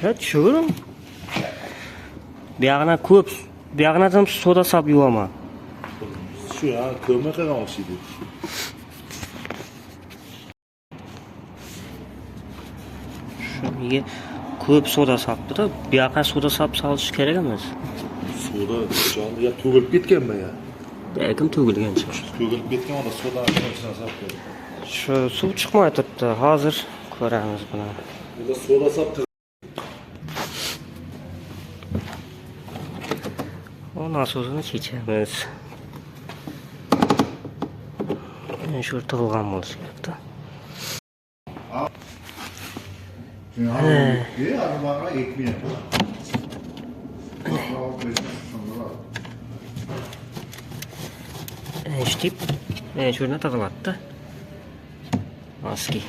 Ha, tushunaverim. Buyog'ini ko'p, buyog'ini ham soda solib yuvaman. Shu ya, ko'rmay qolgan o'xshaydi. Shunga ko'p soda solibdi-da, buyog'ini soda solib solish kerak emas. Soda jonli ya to'g'ilib ketganmi ya? Balkim to'gilgancha. To'g'ilib ketgan onda sodani ichidan solib qo'y. Shu suv chiqmay turibdi. Hozir ko'ramiz buni. Burada soda solib Ondan so'zini chechamiz. Shu tig'ilgan bo'lishi kerak-da. arabaga ekmayapti. Eshitib, shuni tig'iladi-da. Aski.